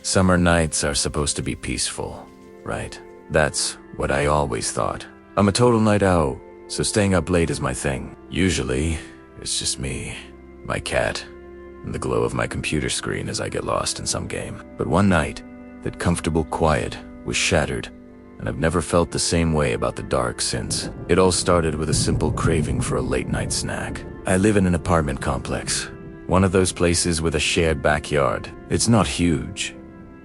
Summer nights are supposed to be peaceful, right? That's what I always thought. I'm a total night owl, so staying up late is my thing. Usually, it's just me, my cat, and the glow of my computer screen as I get lost in some game. But one night, that comfortable quiet was shattered, and I've never felt the same way about the dark since. It all started with a simple craving for a late-night snack. I live in an apartment complex, one of those places with a shared backyard. It's not huge,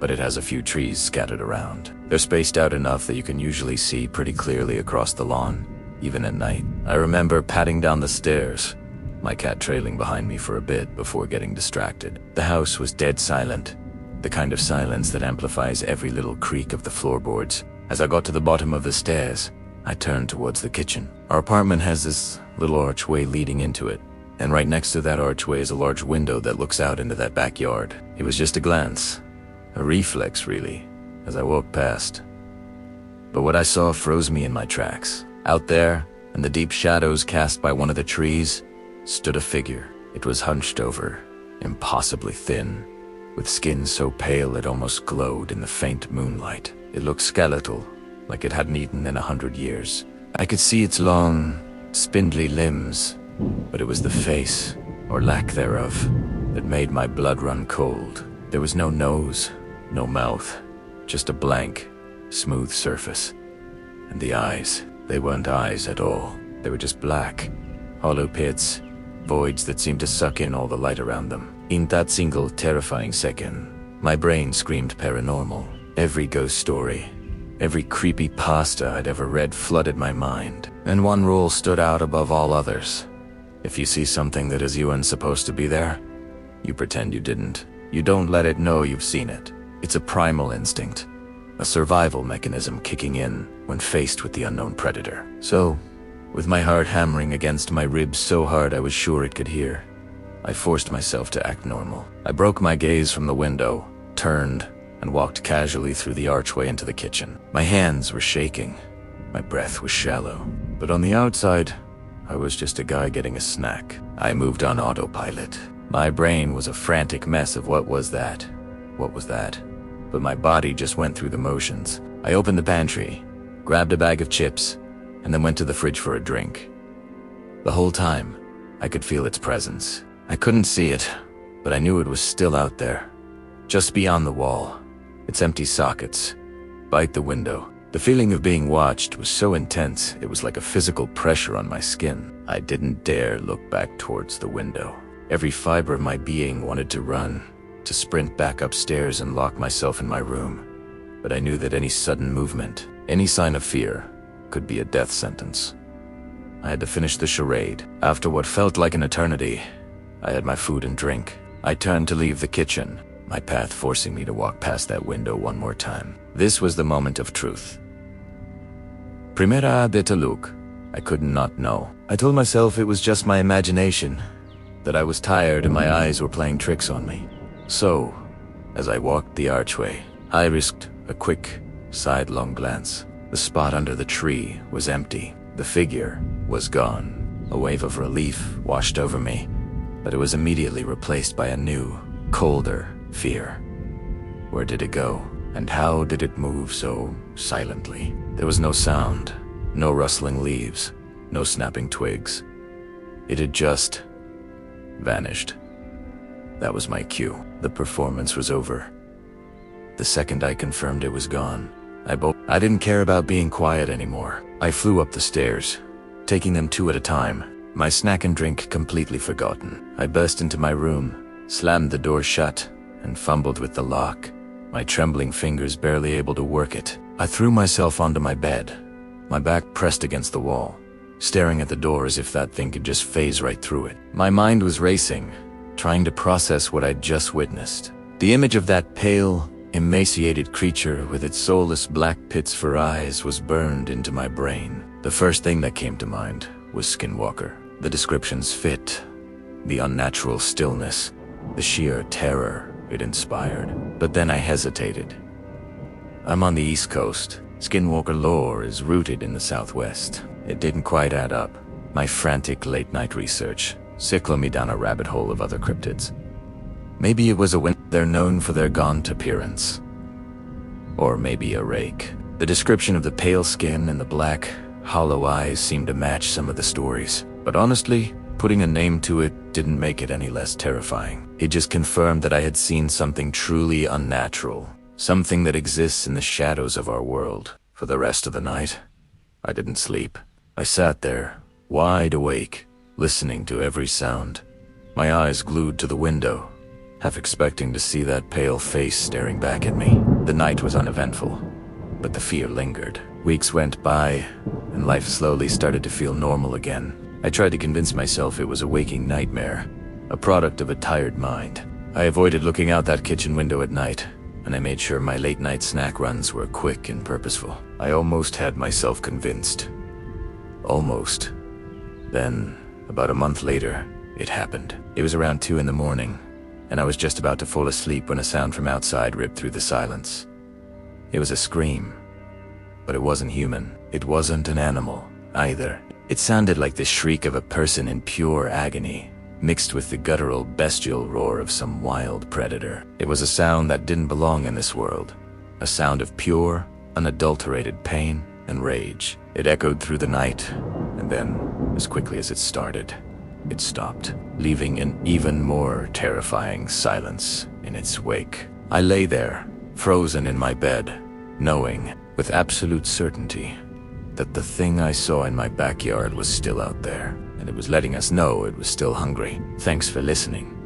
but it has a few trees scattered around. They're spaced out enough that you can usually see pretty clearly across the lawn, even at night. I remember padding down the stairs, my cat trailing behind me for a bit before getting distracted. The house was dead silent, the kind of silence that amplifies every little creak of the floorboards. As I got to the bottom of the stairs, I turned towards the kitchen. Our apartment has this little archway leading into it, and right next to that archway is a large window that looks out into that backyard. It was just a glance, a reflex really, as I walked past. But what I saw froze me in my tracks. Out there, in the deep shadows cast by one of the trees, stood a figure. It was hunched over, impossibly thin, with skin so pale it almost glowed in the faint moonlight. It looked skeletal, like it hadn't eaten in 100 years. I could see its long, spindly limbs, but it was the face, or lack thereof, that made my blood run cold. There was no nose, no mouth, just a blank, smooth surface. And the eyes, they weren't eyes at all. They were just black, hollow pits, voids that seemed to suck in all the light around them. In that single terrifying second, my brain screamed paranormal. Every ghost story, every creepypasta I'd ever read flooded my mind, and one rule stood out above all others. If you see something that is you and supposed to be there, you pretend you didn't. You don't let it know you've seen it. It's a primal instinct, a survival mechanism kicking in when faced with the unknown predator. So, with my heart hammering against my ribs so hard I was sure it could hear, I forced myself to act normal. I broke my gaze from the window, turned, and walked casually through the archway into the kitchen. My hands were shaking, my breath was shallow, but on the outside, I was just a guy getting a snack. I moved on autopilot. My brain was a frantic mess of what was that? What was that? But my body just went through the motions. I opened the pantry, grabbed a bag of chips, and then went to the fridge for a drink. The whole time, I could feel its presence. I couldn't see it, but I knew it was still out there, just beyond the wall. Its empty sockets, bite the window. The feeling of being watched was so intense, it was like a physical pressure on my skin. I didn't dare look back towards the window. Every fiber of my being wanted to run, to sprint back upstairs and lock myself in my room. But I knew that any sudden movement, any sign of fear, could be a death sentence. I had to finish the charade. After what felt like an eternity, I had my food and drink. I turned to leave the kitchen, my path forcing me to walk past that window one more time. This was the moment of truth. Primera de taluk. I could not know. I told myself it was just my imagination, that I was tired and my eyes were playing tricks on me. So, as I walked the archway, I risked a quick, sidelong glance. The spot under the tree was empty. The figure was gone. A wave of relief washed over me, but it was immediately replaced by a new, colder fear. Where did it go? And how did it move so silently? There was no sound, no rustling leaves, no snapping twigs. It had just vanished. That was my cue. The performance was over. The second I confirmed it was gone, I didn't care about being quiet anymore. I flew up the stairs, taking them two at a time, my snack and drink completely forgotten. I burst into my room, slammed the door shut, and fumbled with the lock, my trembling fingers barely able to work it. I threw myself onto my bed, my back pressed against the wall, staring at the door as if that thing could just phase right through it. My mind was racing, trying to process what I'd just witnessed. The image of that pale, emaciated creature with its soulless black pits for eyes was burned into my brain. The first thing that came to mind was Skinwalker. The descriptions fit, the unnatural stillness, the sheer terror it inspired. But then I hesitated. I'm on the East Coast. Skinwalker lore is rooted in the Southwest. It didn't quite add up. My frantic late-night research sickling me down a rabbit hole of other cryptids. Maybe it was a wind. They're known for their gaunt appearance. Or maybe a rake. The description of the pale skin and the black, hollow eyes seemed to match some of the stories. But honestly, putting a name to it didn't make it any less terrifying. It just confirmed that I had seen something truly unnatural. Something that exists in the shadows of our world. For the rest of the night, I didn't sleep. I sat there, wide awake, listening to every sound. My eyes glued to the window, half expecting to see that pale face staring back at me. The night was uneventful, but the fear lingered. Weeks went by, and life slowly started to feel normal again. I tried to convince myself it was a waking nightmare, a product of a tired mind. I avoided looking out that kitchen window at night, and I made sure my late-night snack runs were quick and purposeful. I almost had myself convinced. Almost. Then, about a month later, it happened. It was around 2 in the morning, and I was just about to fall asleep when a sound from outside ripped through the silence. It was a scream, but it wasn't human. It wasn't an animal, either. It sounded like the shriek of a person in pure agony, mixed with the guttural, bestial roar of some wild predator. It was a sound that didn't belong in this world. A sound of pure, unadulterated pain and rage. It echoed through the night, and then, as quickly as it started, it stopped, leaving an even more terrifying silence in its wake. I lay there, frozen in my bed, knowing, with absolute certainty, that the thing I saw in my backyard was still out there, and it was letting us know it was still hungry. Thanks for listening,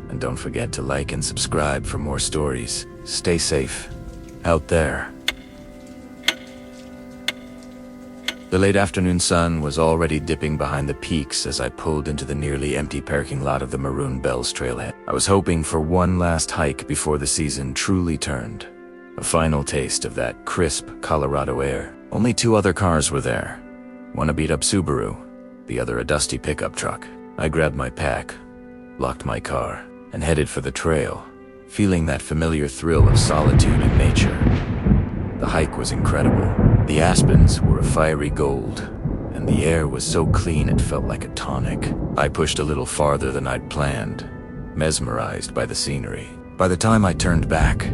and don't forget to like and subscribe for more stories. Stay safe out there. The late afternoon sun was already dipping behind the peaks as I pulled into the nearly empty parking lot of the Maroon Bells trailhead. I was hoping for one last hike before the season truly turned. A final taste of that crisp Colorado air. Only 2 other cars were there. One a beat-up Subaru, the other a dusty pickup truck. I grabbed my pack, locked my car, and headed for the trail, feeling that familiar thrill of solitude and nature. The hike was incredible. The aspens were a fiery gold, and the air was so clean it felt like a tonic. I pushed a little farther than I'd planned, mesmerized by the scenery. By the time I turned back,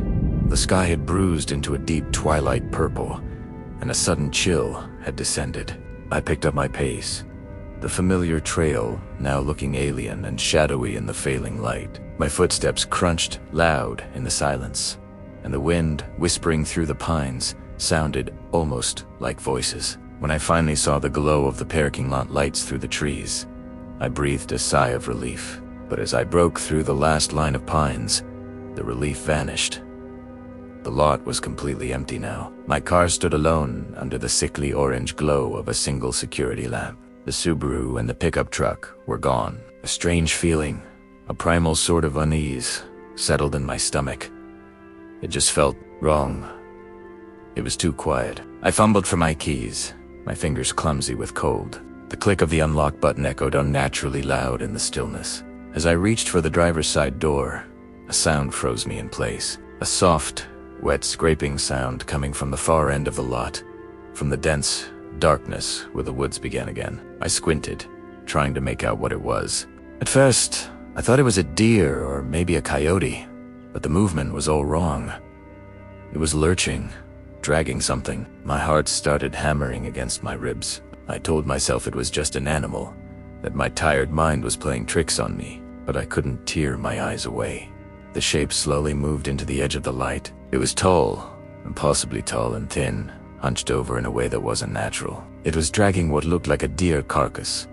the sky had bruised into a deep twilight purple, and a sudden chill had descended. I picked up my pace, the familiar trail now looking alien and shadowy in the failing light. My footsteps crunched loud in the silence, and the wind, whispering through the pines, sounded almost like voices. When I finally saw the glow of the parking lot lights through the trees, I breathed a sigh of relief. But as I broke through the last line of pines, the relief vanished. The lot was completely empty now. My car stood alone under the sickly orange glow of a single security lamp. The Subaru and the pickup truck were gone. A strange feeling, a primal sort of unease, settled in my stomach. It just felt wrong. It was too quiet. I fumbled for my keys, my fingers clumsy with cold. The click of the unlock button echoed unnaturally loud in the stillness. As I reached for the driver's side door, a sound froze me in place. A soft, wet scraping sound coming from the far end of the lot, from the dense darkness where the woods began again. I squinted, trying to make out what it was. At first, I thought it was a deer or maybe a coyote, but the movement was all wrong. It was lurching, dragging something. My heart started hammering against my ribs. I told myself it was just an animal, that my tired mind was playing tricks on me, but I couldn't tear my eyes away. The shape slowly moved into the edge of the light. It was tall, impossibly tall and thin, hunched over in a way that wasn't natural. It was dragging what looked like a deer carcass,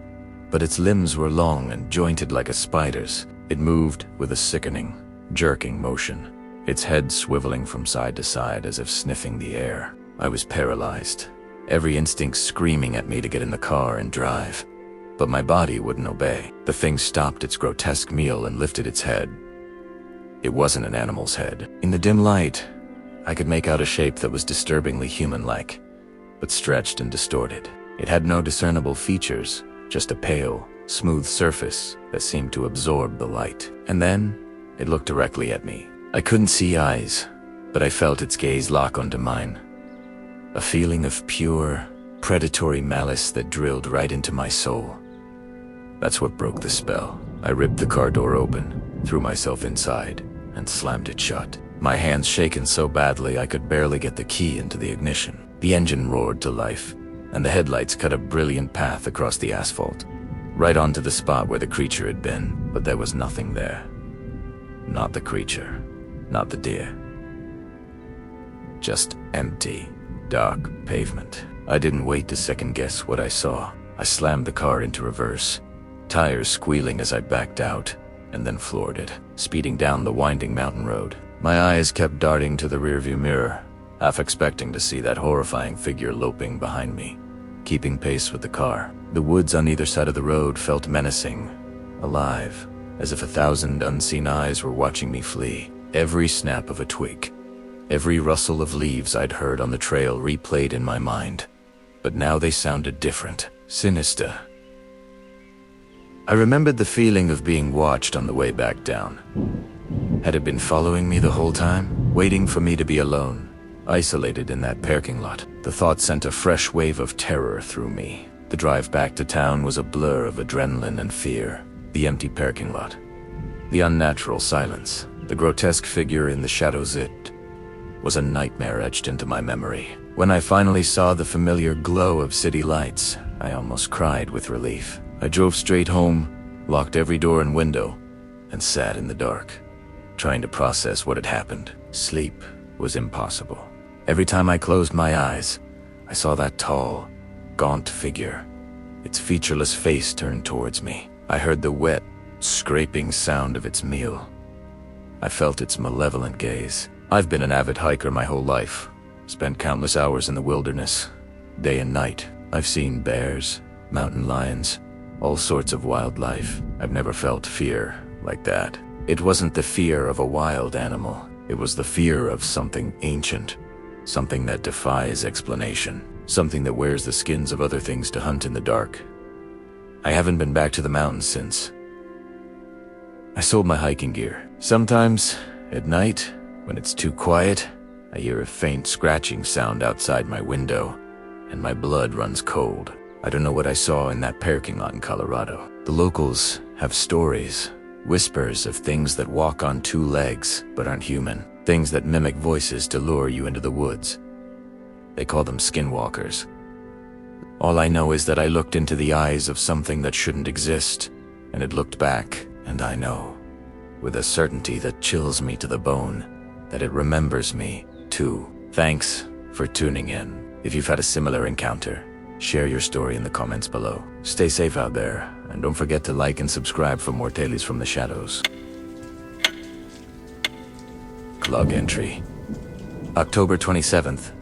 but its limbs were long and jointed like a spider's. It moved with a sickening, jerking motion, its head swiveling from side to side as if sniffing the air. I was paralyzed, every instinct screaming at me to get in the car and drive. But my body wouldn't obey. The thing stopped its grotesque meal and lifted its head. It wasn't an animal's head. In the dim light, I could make out a shape that was disturbingly human-like, but stretched and distorted. It had no discernible features, just a pale, smooth surface that seemed to absorb the light. And then, it looked directly at me. I couldn't see eyes, but I felt its gaze lock onto mine. A feeling of pure, predatory malice that drilled right into my soul. That's what broke the spell. I ripped the car door open, threw myself inside, and slammed it shut. My hands shaking so badly I could barely get the key into the ignition. The engine roared to life, and the headlights cut a brilliant path across the asphalt, right onto the spot where the creature had been, but there was nothing there. Not the creature, not the deer. Just empty, dark pavement. I didn't wait to second-guess what I saw. I slammed the car into reverse, tires squealing as I backed out, and then floored it, speeding down the winding mountain road. My eyes kept darting to the rearview mirror, half expecting to see that horrifying figure loping behind me, keeping pace with the car. The woods on either side of the road felt menacing, alive, as if 1,000 unseen eyes were watching me flee. Every snap of a twig, every rustle of leaves I'd heard on the trail replayed in my mind, but now they sounded different, sinister. I remembered the feeling of being watched on the way back down. Had it been following me the whole time, waiting for me to be alone, isolated in that parking lot? The thought sent a fresh wave of terror through me. The drive back to town was a blur of adrenaline and fear. The empty parking lot, the unnatural silence, the grotesque figure in the shadows, it was a nightmare etched into my memory. When I finally saw the familiar glow of city lights, I almost cried with relief. I drove straight home, locked every door and window, and sat in the dark, trying to process what had happened. Sleep was impossible. Every time I closed my eyes, I saw that tall, gaunt figure, its featureless face turned towards me. I heard the wet, scraping sound of its meal. I felt its malevolent gaze. I've been an avid hiker my whole life, spent countless hours in the wilderness, day and night. I've seen bears, mountain lions, all sorts of wildlife. I've never felt fear like that. It wasn't the fear of a wild animal. It was the fear of something ancient, something that defies explanation, something that wears the skins of other things to hunt in the dark. I haven't been back to the mountains since. I sold my hiking gear. Sometimes, at night, when it's too quiet, I hear a faint scratching sound outside my window, and my blood runs cold. I don't know what I saw in that parking lot in Colorado. The locals have stories, whispers of things that walk on two legs but aren't human, things that mimic voices to lure you into the woods. They call them skinwalkers. All I know is that I looked into the eyes of something that shouldn't exist, and it looked back, and I know, with a certainty that chills me to the bone, that it remembers me, too. Thanks for tuning in. If you've had a similar encounter, share your story in the comments below. Stay safe out there, and don't forget to like and subscribe for more tales from the shadows. Log entry. October 27th.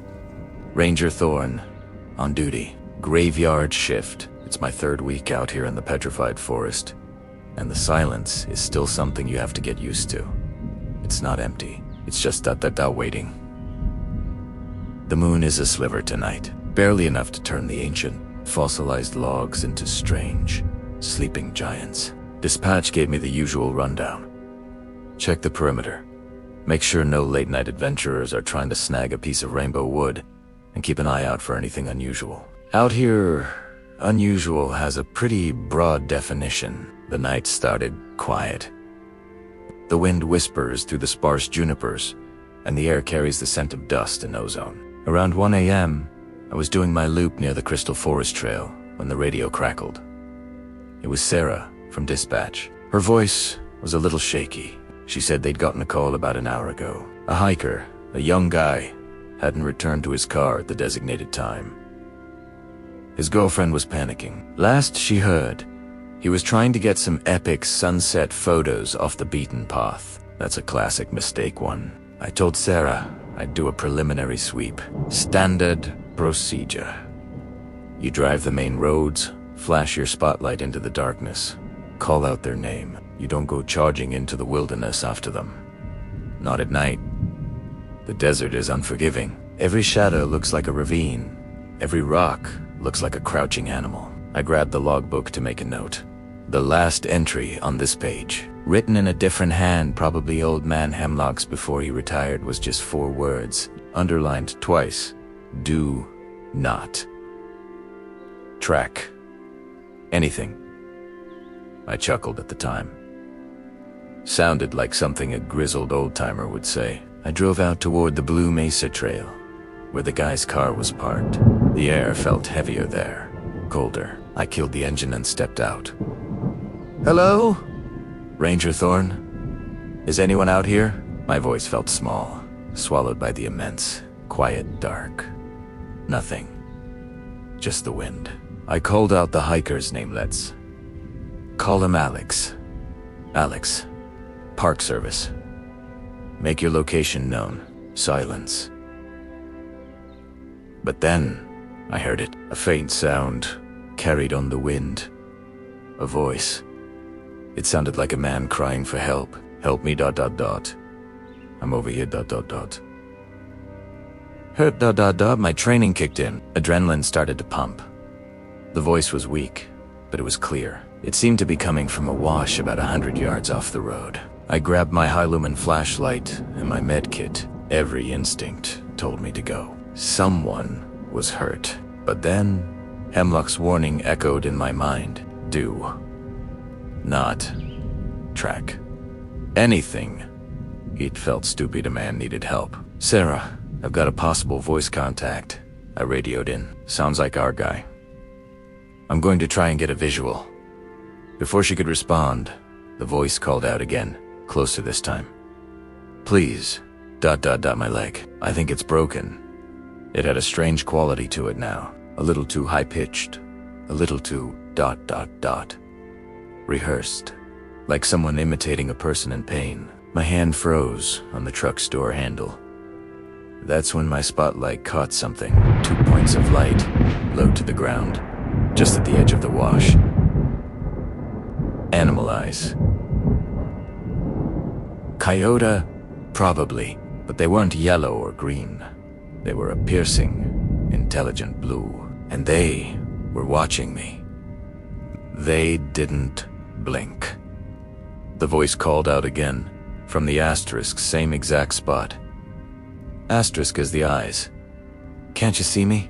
Ranger Thorne, on duty. Graveyard shift. It's my third week out here in the petrified forest, and the silence is still something you have to get used to. It's not empty. It's just waiting. The moon is a sliver tonight, barely enough to turn the ancient, fossilized logs into strange, sleeping giants. Dispatch gave me the usual rundown. Check the perimeter. Make sure no late-night adventurers are trying to snag a piece of rainbow wood, and keep an eye out for anything unusual. Out here, unusual has a pretty broad definition. The night started quiet. The wind whispers through the sparse junipers, and the air carries the scent of dust and ozone. Around 1 a.m., I was doing my loop near the Crystal Forest Trail when the radio crackled. It was Sarah from dispatch. Her voice was a little shaky. She said they'd gotten a call about an hour ago. A hiker, a young guy, hadn't returned to his car at the designated time. His girlfriend was panicking. Last she heard, he was trying to get some epic sunset photos off the beaten path. That's a classic mistake one. I told Sarah I'd do a preliminary sweep. Standard procedure. You drive the main roads, flash your spotlight into the darkness, call out their name. You don't go charging into the wilderness after them. Not at night. The desert is unforgiving. Every shadow looks like a ravine. Every rock looks like a crouching animal. I grabbed the logbook to make a note. The last entry on this page, written in a different hand, probably old man Hemlock's before he retired, was just 4 words, underlined twice. Do not track anything I chuckled at the time. Sounded like something a grizzled old-timer would say. I drove out toward the Blue Mesa Trail, where the guy's car was parked. The air felt heavier there, colder. I killed the engine and stepped out. "Hello? Ranger Thorne? Is anyone out here?" My voice felt small, swallowed by the immense, quiet dark. Nothing. Just the wind. I called out the hiker's name. Let's call him Alex. Alex. Park Service. Make your location known. Silence. But then, I heard it. A faint sound, carried on the wind. A voice. It sounded like a man crying for help. "Help me, ... I'm over here, ... Hurt, ... My training kicked in. Adrenaline started to pump. The voice was weak, but it was clear. It seemed to be coming from a wash about 100 yards off the road. I grabbed my high-lumen flashlight and my med kit. Every instinct told me to go. Someone was hurt. But then, Hemlock's warning echoed in my mind. Do not track anything. He'd felt stupid. A man needed help. "Sarah, I've got a possible voice contact." I radioed in. "Sounds like our guy. I'm going to try and get a visual." Before she could respond, the voice called out again, closer this time. "Please, ... my leg. I think it's broken." It had a strange quality to it now. A little too high-pitched. A little too ... rehearsed. Like someone imitating a person in pain. My hand froze on the truck's door handle. That's when my spotlight caught something. 2 points of light, low to the ground, just at the edge of the wash. Animal eyes. Coyote? Probably, but they weren't yellow or green. They were a piercing, intelligent blue, and they were watching me. They didn't blink. The voice called out again, from the asterisk, same exact spot. Asterisk is the eyes. "Can't you see me?"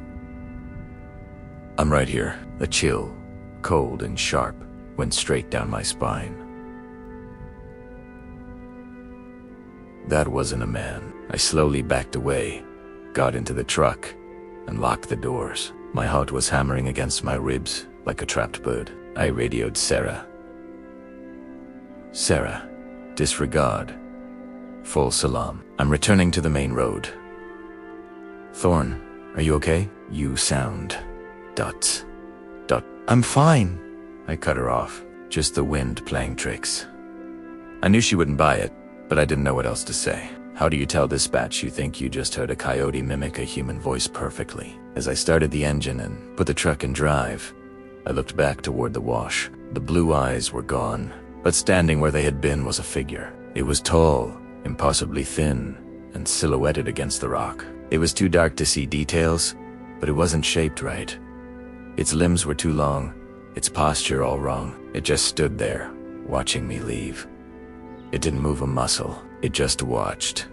"I'm right here." A chill, cold and sharp, went straight down my spine. That wasn't a man. I slowly backed away, got into the truck, and locked the doors. My heart was hammering against my ribs like a trapped bird. I radioed Sarah. "Sarah, disregard. Full salam. I'm returning to the main road." "Thorne, are you okay? You sound... ... I'm fine." I cut her off. Just the wind playing tricks. I knew she wouldn't buy it, but I didn't know what else to say. How do you tell dispatch you think you just heard a coyote mimic a human voice perfectly? As I started the engine and put the truck in drive, I looked back toward the wash. The blue eyes were gone, but standing where they had been was a figure. It was tall, impossibly thin, and silhouetted against the rock. It was too dark to see details, but it wasn't shaped right. Its limbs were too long, its posture all wrong. It just stood there, watching me leave. It didn't move a muscle, it just watched.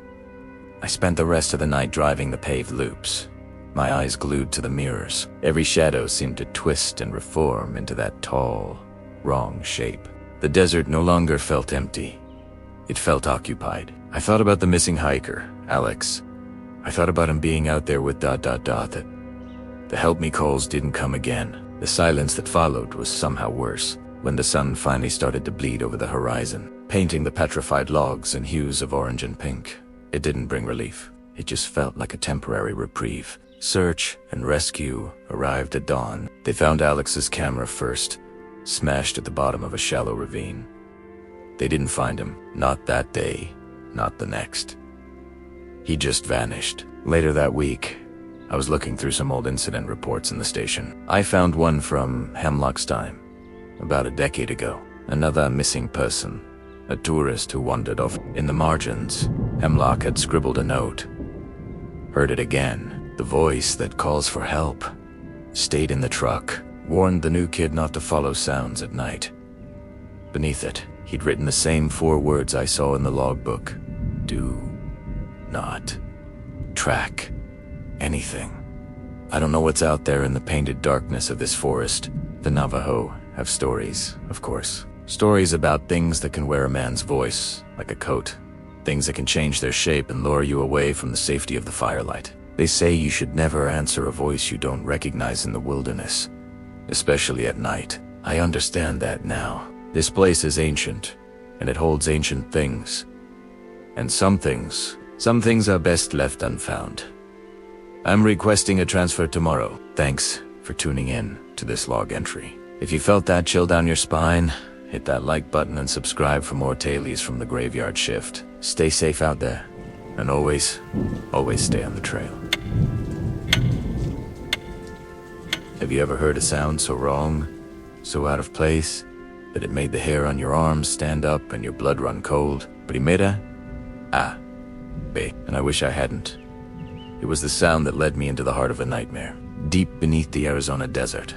I spent the rest of the night driving the paved loops, my eyes glued to the mirrors. Every shadow seemed to twist and reform into that tall, wrong shape. The desert no longer felt empty. It felt occupied. I thought about the missing hiker, Alex. I thought about him being out there with ... that the help me calls didn't come again. The silence that followed was somehow worse. When the sun finally started to bleed over the horizon, painting the petrified logs in hues of orange and pink, it didn't bring relief. It just felt like a temporary reprieve. Search and rescue arrived at dawn. They found Alex's camera first, smashed at the bottom of a shallow ravine. They didn't find him, not that day, not the next. He just vanished. Later that week, I was looking through some old incident reports in the station. I found one from Hemlock's time, about a decade ago. Another missing person, a tourist who wandered off. In the margins, Hemlock had scribbled a note. Heard it again. The voice that calls for help. Stayed in the truck, warned the new kid not to follow sounds at night. Beneath it, he'd written the same 4 words I saw in the logbook. Do not track anything. I don't know what's out there in the painted darkness of this forest. The Navajo have stories, of course. Stories about things that can wear a man's voice, like a coat. Things that can change their shape and lure you away from the safety of the firelight. They say you should never answer a voice you don't recognize in the wilderness, especially at night. I understand that now. This place is ancient, and it holds ancient things. And some things are best left unfound. I'm requesting a transfer tomorrow. Thanks for tuning in to this log entry. If you felt that chill down your spine, hit that like button and subscribe for more tales from the graveyard shift. Stay safe out there, and always stay on the trail. Have you ever heard a sound so wrong, so out of place, that it made the hair on your arms stand up and your blood run cold? Primera A, B, and I wish I hadn't. It was the sound that led me into the heart of a nightmare, deep beneath the Arizona desert,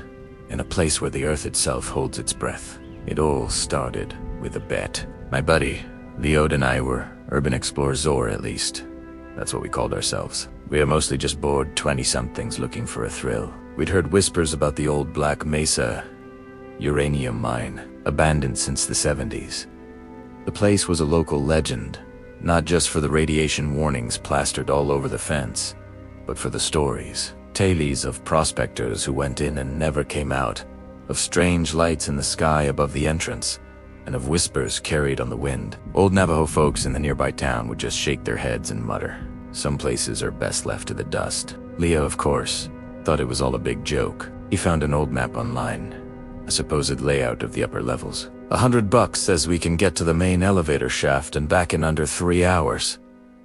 in a place where the earth itself holds its breath. It all started with a bet. My buddy, Leo, and I were urban explorers, or at least, that's what we called ourselves. We are mostly just bored 20-somethings looking for a thrill. We'd heard whispers about the old Black Mesa uranium mine, abandoned since the 70s. The place was a local legend, not just for the radiation warnings plastered all over the fence, but for the stories. Tales of prospectors who went in and never came out, of strange lights in the sky above the entrance, and of whispers carried on the wind. Old Navajo folks in the nearby town would just shake their heads and mutter. Some places are best left to the dust. Leo, of course, thought it was all a big joke. He found an old map online, a supposed layout of the upper levels. $100 says we can get to the main elevator shaft and back in under 3 hours.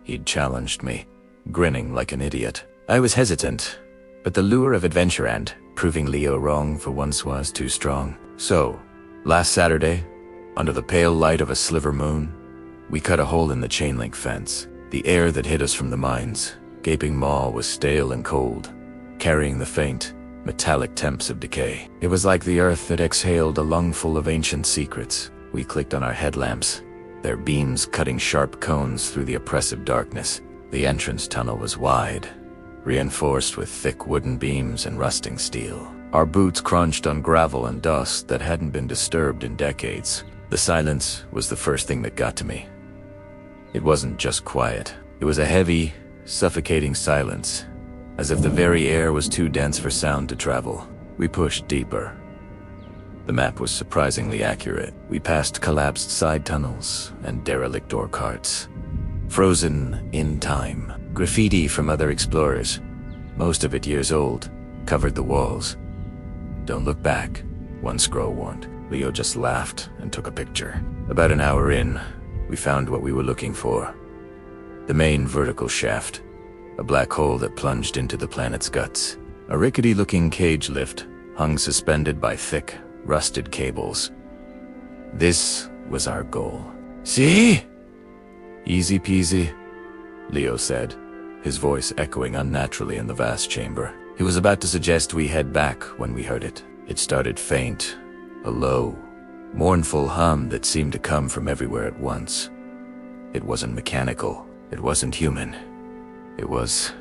He'd challenged me, grinning like an idiot. I was hesitant, but the lure of adventure and proving Leo wrong for once was too strong. So, last Saturday, under the pale light of a sliver moon, we cut a hole in the chain-link fence. The air that hit us from the mine's gaping maw was stale and cold, carrying the faint, metallic temps of decay. It was like the earth had exhaled a lungful of ancient secrets. We clicked on our headlamps, their beams cutting sharp cones through the oppressive darkness. The entrance tunnel was wide, reinforced with thick wooden beams and rusting steel. Our boots crunched on gravel and dust that hadn't been disturbed in decades. The silence was the first thing that got to me. It wasn't just quiet. It was a heavy, suffocating silence, as if the very air was too dense for sound to travel. We pushed deeper. The map was surprisingly accurate. We passed collapsed side tunnels and derelict ore carts, frozen in time. Graffiti from other explorers, most of it years old, covered the walls. "Don't look back," one scroll warned. Leo just laughed and took a picture. About an hour in, we found what we were looking for. The main vertical shaft, a black hole that plunged into the planet's guts. A rickety-looking cage lift hung suspended by thick, rusted cables. This was our goal. "See? Easy peasy," Leo said, his voice echoing unnaturally in the vast chamber. He was about to suggest we head back when we heard it. It started faint, a low, mournful hum that seemed to come from everywhere at once. It wasn't mechanical. It wasn't human. It was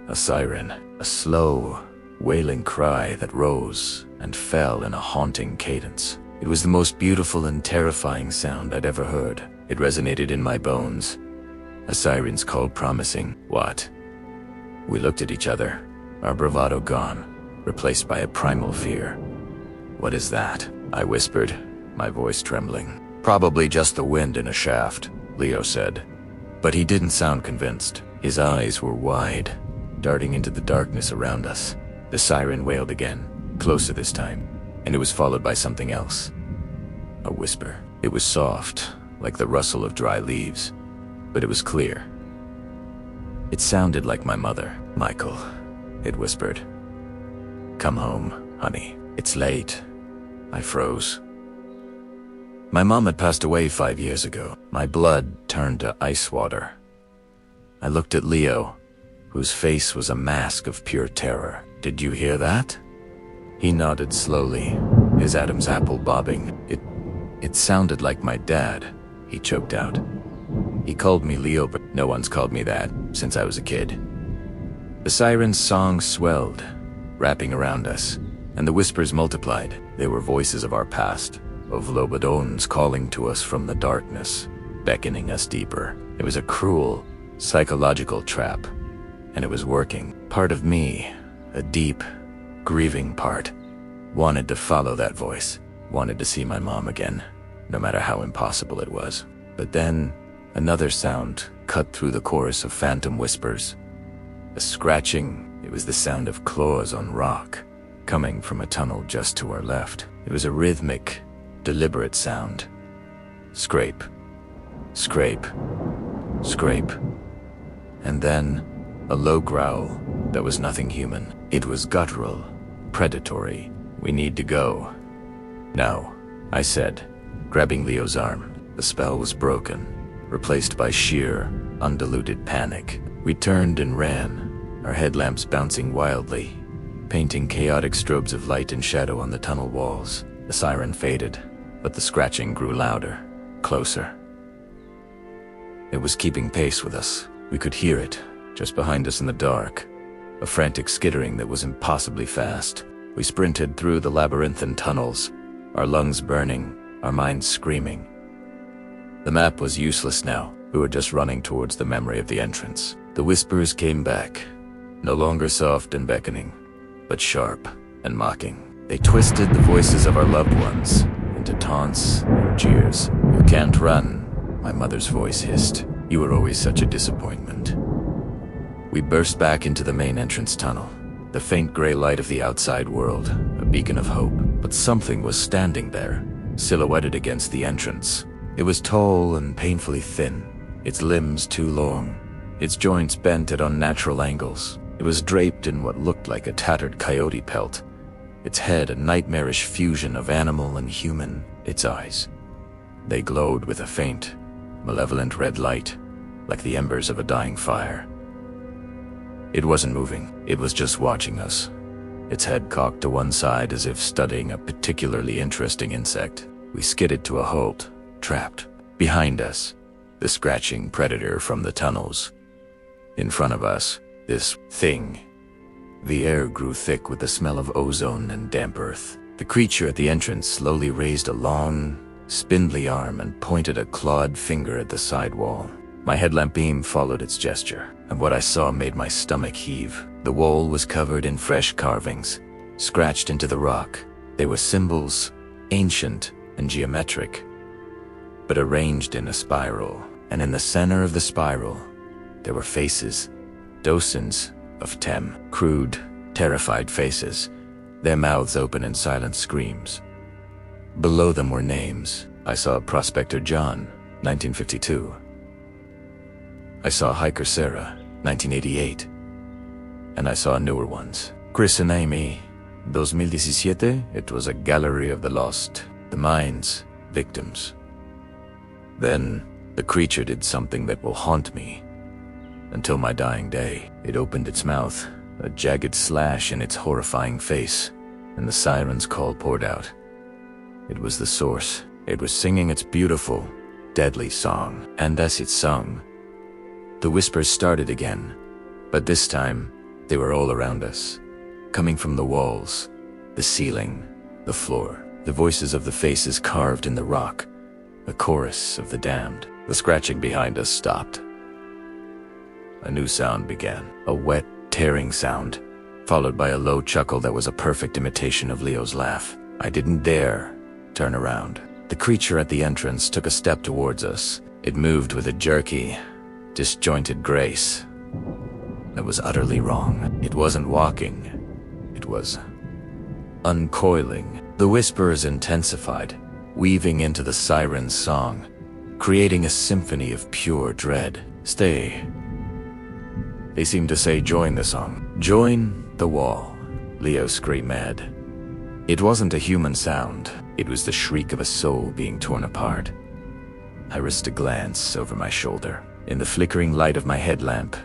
a siren, a slow, wailing cry that rose and fell in a haunting cadence. It was the most beautiful and terrifying sound I'd ever heard. It resonated in my bones. A siren's call promising what? We looked at each other, our bravado gone, replaced by a primal fear. "What is that?" I whispered, my voice trembling. "Probably just the wind in a shaft," Leo said. But he didn't sound convinced. His eyes were wide, darting into the darkness around us. The siren wailed again, closer this time, and it was followed by something else. A whisper. It was soft, like the rustle of dry leaves, but it was clear. It sounded like my mother. "Michael," it whispered. "Come home, honey. It's late." I froze. My mom had passed away 5 years ago. My blood turned to ice water. I looked at Leo, whose face was a mask of pure terror. "Did you hear that?" He nodded slowly, his Adam's apple bobbing. It sounded like my dad," he choked out. "He called me Leo, but no one's called me that since I was a kid." The siren's song swelled, wrapping around us, and the whispers multiplied. They were voices of our past, of lobodons calling to us from the darkness, beckoning us deeper. It was a cruel, psychological trap, and it was working. Part of me, a deep, grieving part, wanted to follow that voice, wanted to see my mom again, no matter how impossible it was. But then, another sound cut through the chorus of phantom whispers. A scratching. It was the sound of claws on rock, coming from a tunnel just to our left. It was a rhythmic, deliberate sound. Scrape, scrape, scrape. And then, a low growl that was nothing human. It was guttural, predatory. "We need to go." "No," I said, grabbing Leo's arm. The spell was broken, replaced by sheer, undiluted panic. We turned and ran, our headlamps bouncing wildly, painting chaotic strobes of light and shadow on the tunnel walls. The siren faded, but the scratching grew louder, closer. It was keeping pace with us. We could hear it, just behind us in the dark, a frantic skittering that was impossibly fast. We sprinted through the labyrinthine tunnels, our lungs burning, our minds screaming. The map was useless now. We were just running towards the memory of the entrance. The whispers came back, no longer soft and beckoning, but sharp and mocking. They twisted the voices of our loved ones into taunts and jeers. "You can't run," my mother's voice hissed. "You were always such a disappointment." We burst back into the main entrance tunnel, the faint gray light of the outside world, a beacon of hope. But something was standing there, silhouetted against the entrance. It was tall and painfully thin, its limbs too long, its joints bent at unnatural angles. It was draped in what looked like a tattered coyote pelt, its head a nightmarish fusion of animal and human. Its eyes, they glowed with a faint, malevolent red light, like the embers of a dying fire. It wasn't moving, it was just watching us, its head cocked to one side as if studying a particularly interesting insect. We skidded to a halt, trapped. Behind us, the scratching predator from the tunnels. In front of us, this thing. The air grew thick with the smell of ozone and damp earth. The creature at the entrance slowly raised a long, spindly arm and pointed a clawed finger at the side wall. My headlamp beam followed its gesture, and what I saw made my stomach heave. The wall was covered in fresh carvings, scratched into the rock. They were symbols, ancient and geometric, but arranged in a spiral. And in the center of the spiral, there were faces, dozens of them, crude, terrified faces, their mouths open in silent screams. Below them were names. I saw Prospector John, 1952. I saw Hiker Sarah, 1988. And I saw newer ones. Chris and Amy, 2017. It was a gallery of the lost, the minds, victims. Then, the creature did something that will haunt me until my dying day. It opened its mouth, a jagged slash in its horrifying face, and the siren's call poured out. It was the source. It was singing its beautiful, deadly song. And as it sung, the whispers started again, but this time, they were all around us, coming from the walls, the ceiling, the floor, the voices of the faces carved in the rock, a chorus of the damned. The scratching behind us stopped. A new sound began, a wet, tearing sound, followed by a low chuckle that was a perfect imitation of Leo's laugh. I didn't dare turn around. The creature at the entrance took a step towards us. It moved with a jerky, disjointed grace that was utterly wrong. It wasn't walking. It was uncoiling. The whispers intensified, weaving into the siren's song, creating a symphony of pure dread. Stay. They seemed to say join the song. Join the wall. Leo screamed mad. It wasn't a human sound. It was the shriek of a soul being torn apart. I risked a glance over my shoulder. In the flickering light of my headlamp,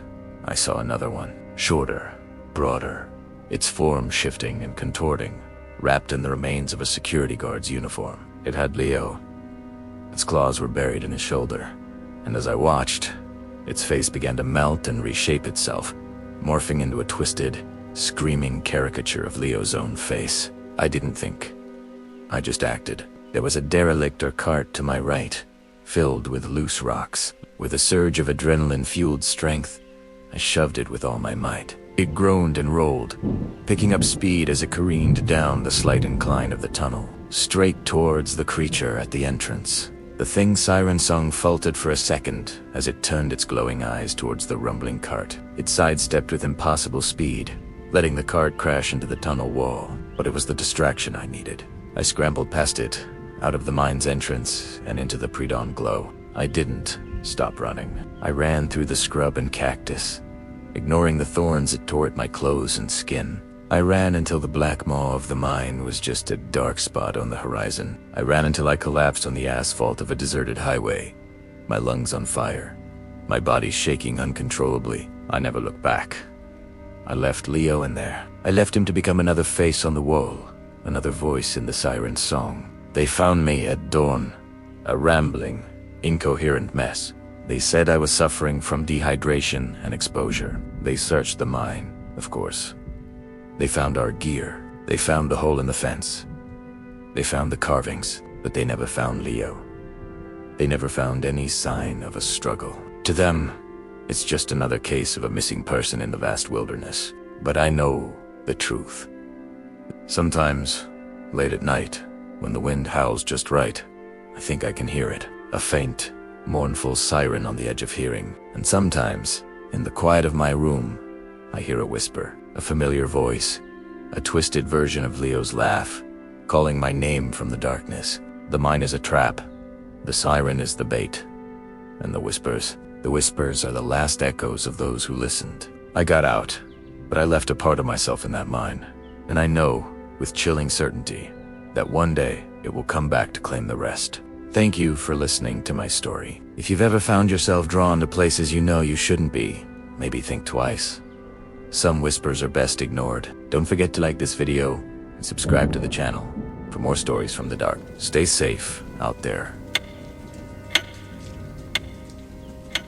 I saw another one. Shorter, broader, its form shifting and contorting, wrapped in the remains of a security guard's uniform. It had Leo. Its claws were buried in his shoulder, and as I watched, its face began to melt and reshape itself, morphing into a twisted, screaming caricature of Leo's own face. I didn't think. I just acted. There was a derelict or cart to my right, filled with loose rocks. With a surge of adrenaline-fueled strength, I shoved it with all my might. It groaned and rolled, picking up speed as it careened down the slight incline of the tunnel, straight towards the creature at the entrance. The thing's siren song faltered for a second as it turned its glowing eyes towards the rumbling cart. It sidestepped with impossible speed, letting the cart crash into the tunnel wall. But it was the distraction I needed. I scrambled past it, out of the mine's entrance and into the pre-dawn glow. I didn't stop running. I ran through the scrub and cactus, ignoring the thorns that tore at my clothes and skin. I ran until the black maw of the mine was just a dark spot on the horizon. I ran until I collapsed on the asphalt of a deserted highway, my lungs on fire, my body shaking uncontrollably. I never looked back. I left Leo in there. I left him to become another face on the wall, another voice in the siren's song. They found me at dawn, a rambling, incoherent mess. They said I was suffering from dehydration and exposure. They searched the mine, of course. They found our gear. They found the hole in the fence. They found the carvings, but they never found Leo. They never found any sign of a struggle. To them, it's just another case of a missing person in the vast wilderness. But I know the truth. Sometimes, late at night, when the wind howls just right, I think I can hear it. A faint, mournful siren on the edge of hearing. And sometimes, in the quiet of my room, I hear a whisper, a familiar voice, a twisted version of Leo's laugh, calling my name from the darkness. The mine is a trap, the siren is the bait, and the whispers are the last echoes of those who listened. I got out, but I left a part of myself in that mine, and I know, with chilling certainty, that one day it will come back to claim the rest. Thank you for listening to my story. If you've ever found yourself drawn to places you know you shouldn't be, maybe think twice. Some whispers are best ignored. Don't forget to like this video and subscribe to the channel for more stories from the dark. Stay safe out there.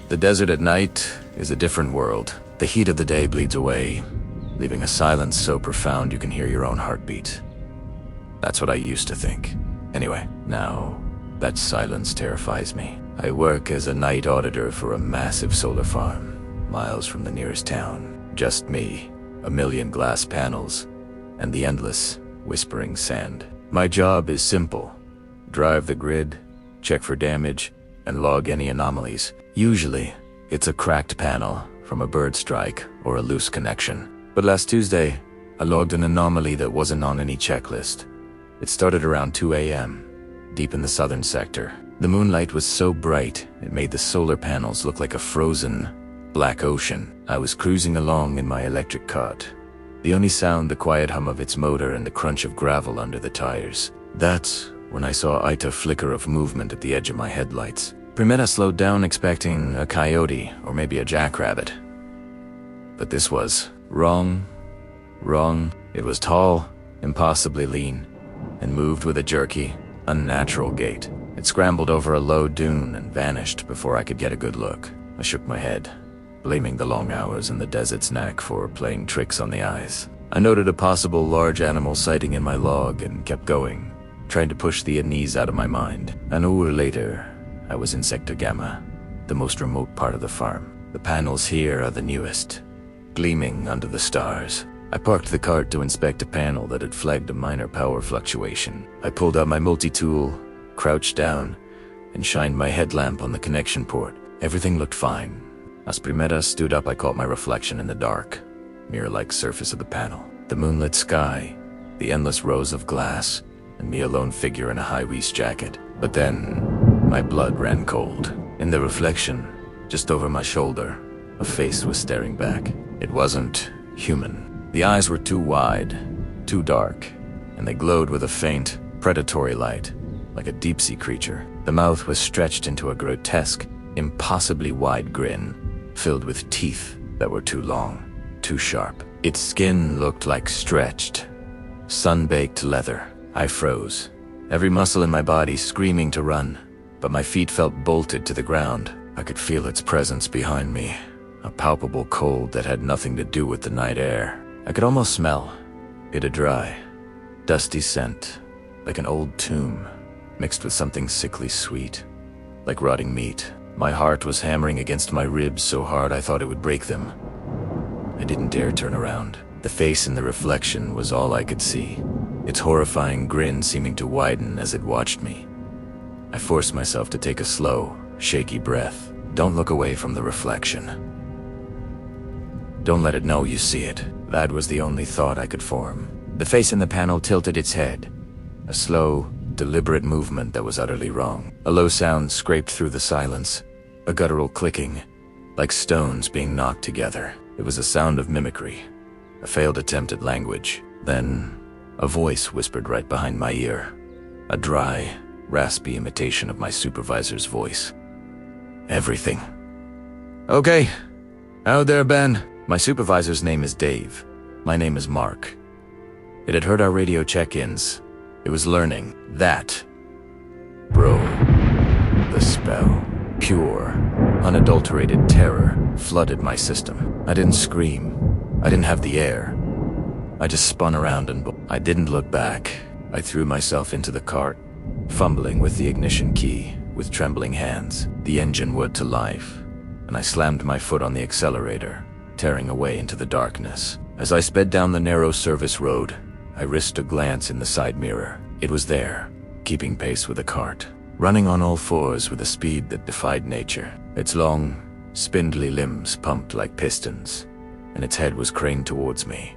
The desert at night is a different world. The heat of the day bleeds away, leaving a silence so profound you can hear your own heartbeat. That's what I used to think. Anyway, now that silence terrifies me. I work as a night auditor for a massive solar farm, miles from the nearest town. Just me, a million glass panels, and the endless, whispering sand. My job is simple. Drive the grid, check for damage, and log any anomalies. Usually, it's a cracked panel from a bird strike or a loose connection. But last Tuesday, I logged an anomaly that wasn't on any checklist. It started around 2 a.m., deep in the southern sector. The moonlight was so bright, it made the solar panels look like a frozen, black ocean. I was cruising along in my electric cart, the only sound the quiet hum of its motor and the crunch of gravel under the tires. That's when I saw a flicker of movement at the edge of my headlights. Primetta slowed down expecting a coyote or maybe a jackrabbit. But this was wrong. It was tall, impossibly lean, and moved with a jerky, unnatural gait. It scrambled over a low dune and vanished before I could get a good look. I shook my head, blaming the long hours and the desert's knack for playing tricks on the eyes. I noted a possible large animal sighting in my log and kept going, trying to push the unease out of my mind. An hour later, I was in Sector Gamma, the most remote part of the farm. The panels here are the newest, gleaming under the stars. I parked the cart to inspect a panel that had flagged a minor power fluctuation. I pulled out my multi-tool, crouched down, and shined my headlamp on the connection port. Everything looked fine. As Primetta stood up, I caught my reflection in the dark, mirror-like surface of the panel. The moonlit sky, the endless rows of glass, and me a lone figure in a high-waist jacket. But then, my blood ran cold. In the reflection, just over my shoulder, a face was staring back. It wasn't human. The eyes were too wide, too dark, and they glowed with a faint, predatory light, like a deep-sea creature. The mouth was stretched into a grotesque, impossibly wide grin, filled with teeth that were too long, too sharp. Its skin looked like stretched, sun-baked leather. I froze, every muscle in my body screaming to run, but my feet felt bolted to the ground. I could feel its presence behind me, a palpable cold that had nothing to do with the night air. I could almost smell it, a dry, dusty scent, like an old tomb. mixed with something sickly sweet, like rotting meat. My heart was hammering against my ribs so hard I thought it would break them. I didn't dare turn around. The face in the reflection was all I could see, its horrifying grin seeming to widen as it watched me. I forced myself to take a slow, shaky breath. Don't look away from the reflection. Don't let it know you see it. That was the only thought I could form. The face in the panel tilted its head, a slow, deliberate movement that was utterly wrong. A low sound scraped through the silence, a guttural clicking, like stones being knocked together. It was a sound of mimicry, a failed attempt at language. Then, a voice whispered right behind my ear, a dry, raspy imitation of my supervisor's voice. Everything. Okay. Out there, Ben. My supervisor's name is Dave. My name is Mark. It had heard our radio check-ins. It was learning. That, bro, the spell, pure, unadulterated terror flooded my system. I didn't scream. I didn't have the air. I just spun around and I didn't look back. I threw myself into the cart, fumbling with the ignition key with trembling hands. The engine would to life, and I slammed my foot on the accelerator, tearing away into the darkness. As I sped down the narrow service road, I risked a glance in the side mirror. It was there, keeping pace with the cart, running on all fours with a speed that defied nature. Its long, spindly limbs pumped like pistons, and its head was craned towards me,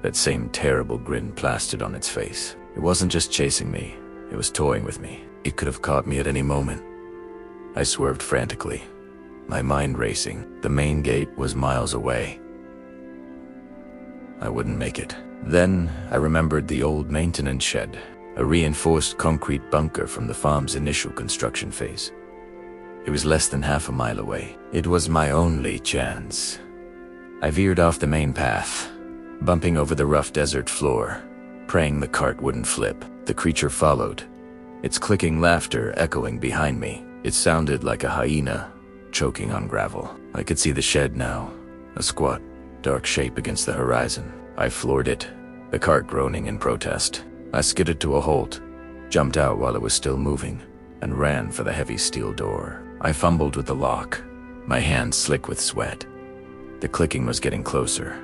that same terrible grin plastered on its face. It wasn't just chasing me, it was toying with me. It could have caught me at any moment. I swerved frantically, my mind racing. The main gate was miles away. I wouldn't make it. Then I remembered the old maintenance shed, a reinforced concrete bunker from the farm's initial construction phase. It was less than half a mile away. It was my only chance. I veered off the main path, bumping over the rough desert floor, praying the cart wouldn't flip. The creature followed, its clicking laughter echoing behind me. It sounded like a hyena, choking on gravel. I could see the shed now, a squat, dark shape against the horizon. I floored it, the cart groaning in protest. I skidded to a halt, jumped out while it was still moving, and ran for the heavy steel door. I fumbled with the lock, my hands slick with sweat. The clicking was getting closer,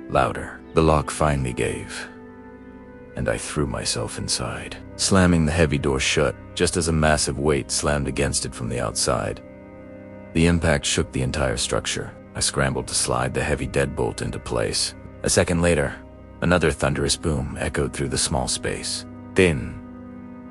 louder. The lock finally gave, and I threw myself inside, slamming the heavy door shut just as a massive weight slammed against it from the outside. The impact shook the entire structure. I scrambled to slide the heavy deadbolt into place. A second later, another thunderous boom echoed through the small space. Then,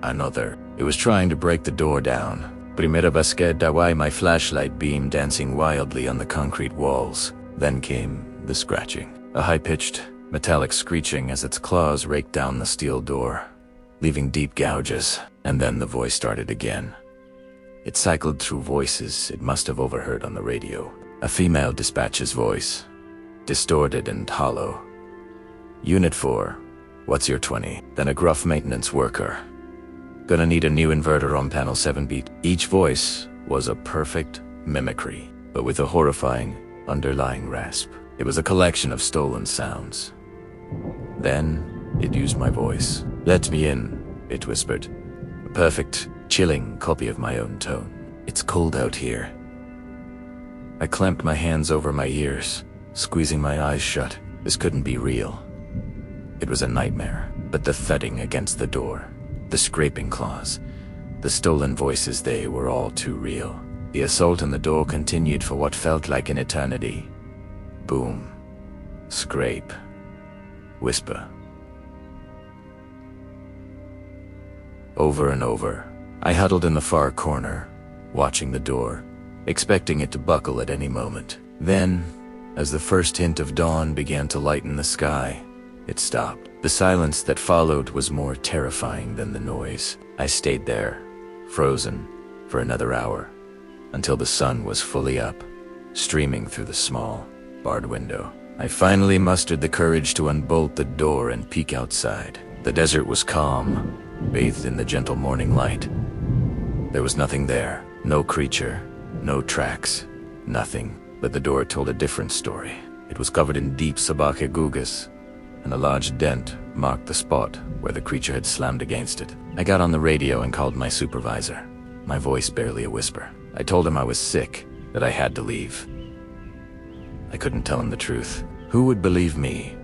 another. It was trying to break the door down. Primera vez que dawai, my flashlight beam dancing wildly on the concrete walls. Then came the scratching, a high-pitched, metallic screeching as its claws raked down the steel door, leaving deep gouges. And then the voice started again. It cycled through voices it must have overheard on the radio. A female dispatcher's voice, distorted and hollow. Unit 4, what's your 20? Then a gruff maintenance worker. Gonna need a new inverter on panel 7B. Each voice was a perfect mimicry, but with a horrifying, underlying rasp. It was a collection of stolen sounds. Then, it used my voice. Let me in, it whispered. A perfect, chilling copy of my own tone. It's cold out here. I clamped my hands over my ears, squeezing my eyes shut. This couldn't be real. It was a nightmare, but the thudding against the door, the scraping claws, the stolen voices, they were all too real. The assault on the door continued for what felt like an eternity. Boom. Scrape. Whisper. Over and over. I huddled in the far corner, watching the door, expecting it to buckle at any moment. Then, as the first hint of dawn began to lighten the sky, it stopped. The silence that followed was more terrifying than the noise. I stayed there, frozen, for another hour, until the sun was fully up, streaming through the small, barred window. I finally mustered the courage to unbolt the door and peek outside. The desert was calm, bathed in the gentle morning light. There was nothing there, no creature, no tracks, nothing. But the door told a different story. It was covered in deep sabaque gugas, and a large dent marked the spot where the creature had slammed against it. I got on the radio and called my supervisor, my voice barely a whisper. I told him I was sick, that I had to leave. I couldn't tell him the truth. Who would believe me?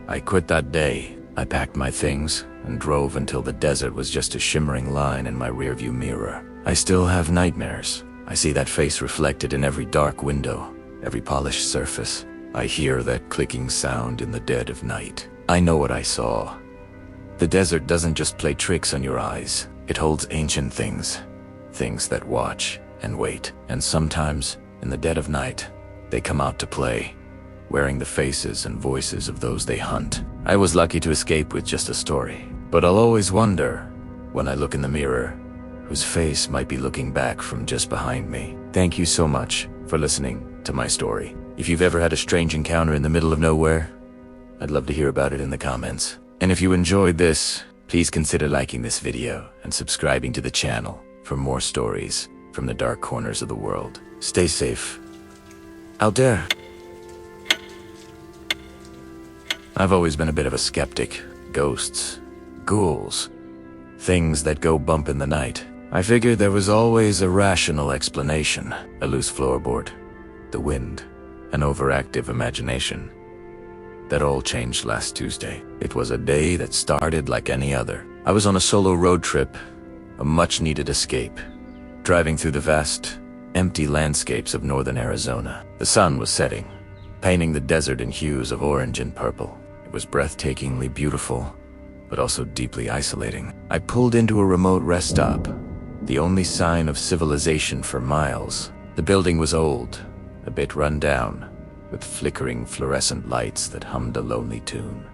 I quit that day. I packed my things and drove until the desert was just a shimmering line in my rearview mirror. I still have nightmares. I see that face reflected in every dark window, every polished surface. I hear that clicking sound in the dead of night. I know what I saw. The desert doesn't just play tricks on your eyes. It holds ancient things, things that watch and wait. And sometimes, in the dead of night, they come out to play, wearing the faces and voices of those they hunt. I was lucky to escape with just a story, but I'll always wonder, when I look in the mirror, whose face might be looking back from just behind me. Thank you so much for listening to my story. If you've ever had a strange encounter in the middle of nowhere, I'd love to hear about it in the comments. And if you enjoyed this, please consider liking this video and subscribing to the channel for more stories from the dark corners of the world. Stay safe out there. I've always been a bit of a skeptic. Ghosts, ghouls, things that go bump in the night. I figured there was always a rational explanation. A loose floorboard, the wind, an overactive imagination. That all changed last Tuesday. It was a day that started like any other. I was on a solo road trip, a much-needed escape, driving through the vast, empty landscapes of northern Arizona. The sun was setting, painting the desert in hues of orange and purple. It was breathtakingly beautiful, but also deeply isolating. I pulled into a remote rest stop, the only sign of civilization for miles. The building was old, a bit run down, with flickering fluorescent lights that hummed a lonely tune.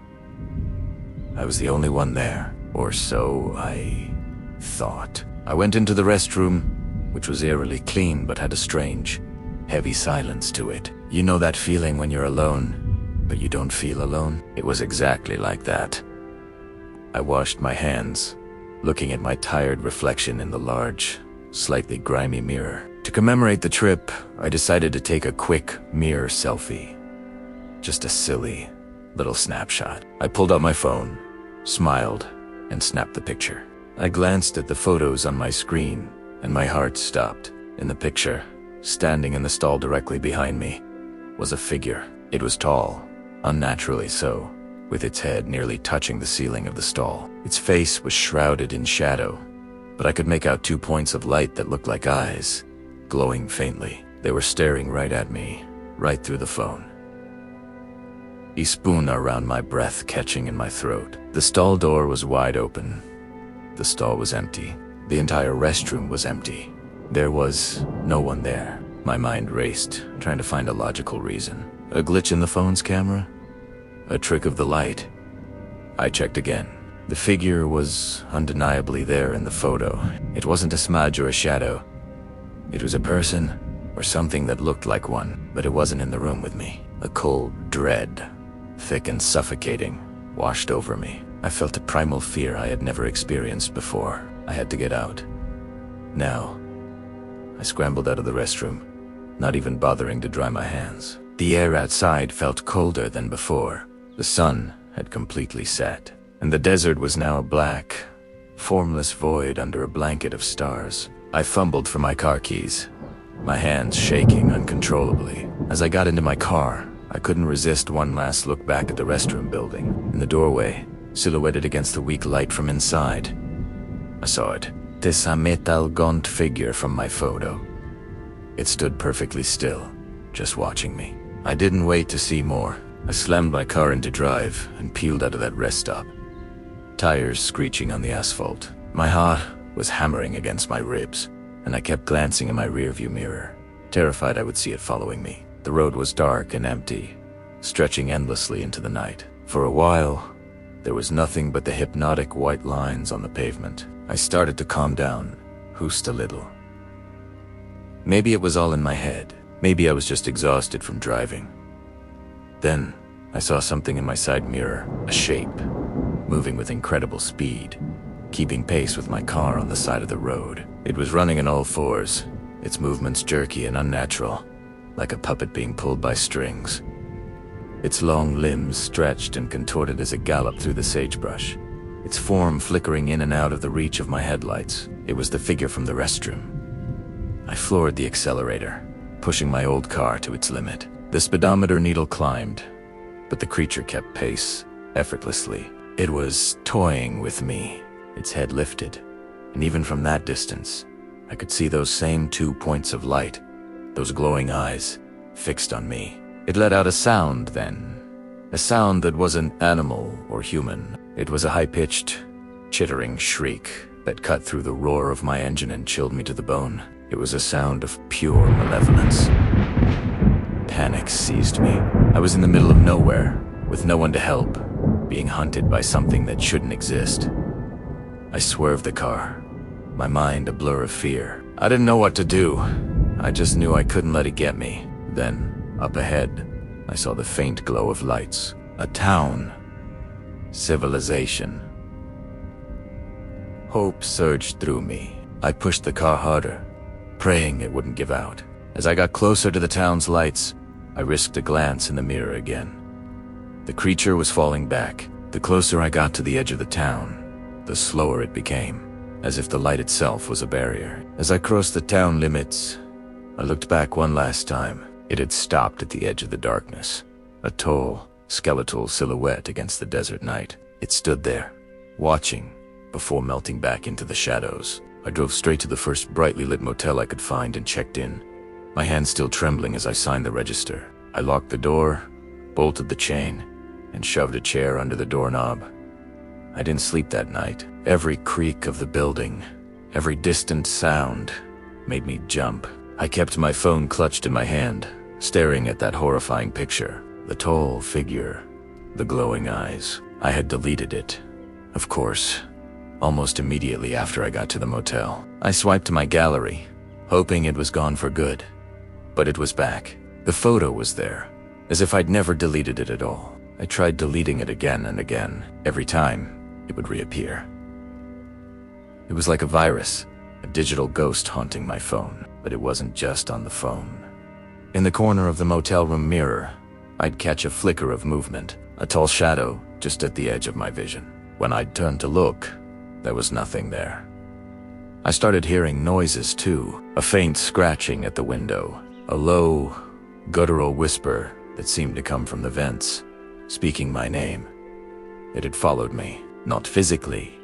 I was the only one there, or so I thought. I went into the restroom, which was eerily clean but had a strange, heavy silence to it. You know that feeling when you're alone, but you don't feel alone? It was exactly like that. I washed my hands, looking at my tired reflection in the large, slightly grimy mirror. To commemorate the trip, I decided to take a quick mirror selfie. Just a silly little snapshot. I pulled out my phone, smiled, and snapped the picture. I glanced at the photos on my screen, and my heart stopped. In the picture, standing in the stall directly behind me, was a figure. It was tall, unnaturally so, with its head nearly touching the ceiling of the stall. Its face was shrouded in shadow, but I could make out 2 points of light that looked like eyes, glowing faintly. They were staring right at me, right through the phone. A spoon around my breath catching in my throat. The stall door was wide open. The stall was empty. The entire restroom was empty. There was no one there. My mind raced, trying to find a logical reason. A glitch in the phone's camera? A trick of the light? I checked again. The figure was undeniably there in the photo. It wasn't a smudge or a shadow. It was a person, or something that looked like one, but it wasn't in the room with me. A cold dread, thick and suffocating, washed over me. I felt a primal fear I had never experienced before. I had to get out. Now. I scrambled out of the restroom, not even bothering to dry my hands. The air outside felt colder than before. The sun had completely set, and the desert was now a black, formless void under a blanket of stars. I fumbled for my car keys, my hands shaking uncontrollably. As I got into my car, I couldn't resist one last look back at the restroom building. In the doorway, silhouetted against the weak light from inside, I saw it. This metal gaunt figure from my photo. It stood perfectly still, just watching me. I didn't wait to see more. I slammed my car into drive and peeled out of that rest stop, tires screeching on the asphalt. My heart was hammering against my ribs, and I kept glancing in my rearview mirror, terrified I would see it following me. The road was dark and empty, stretching endlessly into the night. For a while, there was nothing but the hypnotic white lines on the pavement. I started to calm down, hoosed a little. Maybe it was all in my head. Maybe I was just exhausted from driving. Then, I saw something in my side mirror, a shape, moving with incredible speed, keeping pace with my car on the side of the road. It was running on all fours, its movements jerky and unnatural, like a puppet being pulled by strings. its long limbs stretched and contorted as it galloped through the sagebrush, its form flickering in and out of the reach of my headlights. It was the figure from the restroom. I floored the accelerator, pushing my old car to its limit. The speedometer needle climbed, but the creature kept pace, effortlessly. It was toying with me, its head lifted, and even from that distance, I could see those same 2 points of light, those glowing eyes, fixed on me. It let out a sound then, a sound that wasn't animal or human. It was a high-pitched, chittering shriek that cut through the roar of my engine and chilled me to the bone. It was a sound of pure malevolence. Panic seized me. I was in the middle of nowhere, with no one to help, being hunted by something that shouldn't exist. I swerved the car, my mind a blur of fear. I didn't know what to do. I just knew I couldn't let it get me. Then, up ahead, I saw the faint glow of lights. A town. Civilization. Hope surged through me. I pushed the car harder, praying it wouldn't give out. As I got closer to the town's lights, I risked a glance in the mirror again. The creature was falling back. The closer I got to the edge of the town, the slower it became, as if the light itself was a barrier. As I crossed the town limits, I looked back one last time. It had stopped at the edge of the darkness, a tall, skeletal silhouette against the desert night. It stood there, watching, before melting back into the shadows. I drove straight to the first brightly lit motel I could find and checked in, my hand still trembling as I signed the register. I locked the door, bolted the chain, and shoved a chair under the doorknob. I didn't sleep that night. Every creak of the building, every distant sound, made me jump. I kept my phone clutched in my hand, staring at that horrifying picture. The tall figure, the glowing eyes. I had deleted it, of course, almost immediately after I got to the motel. I swiped my gallery, hoping it was gone for good. But it was back. The photo was there, as if I'd never deleted it at all. I tried deleting it again and again. Every time, it would reappear. It was like a virus, a digital ghost haunting my phone. But it wasn't just on the phone. In the corner of the motel room mirror, I'd catch a flicker of movement, a tall shadow just at the edge of my vision. When I'd turn to look, there was nothing there. I started hearing noises too, a faint scratching at the window, a low, guttural whisper that seemed to come from the vents, speaking my name. It had followed me, not physically,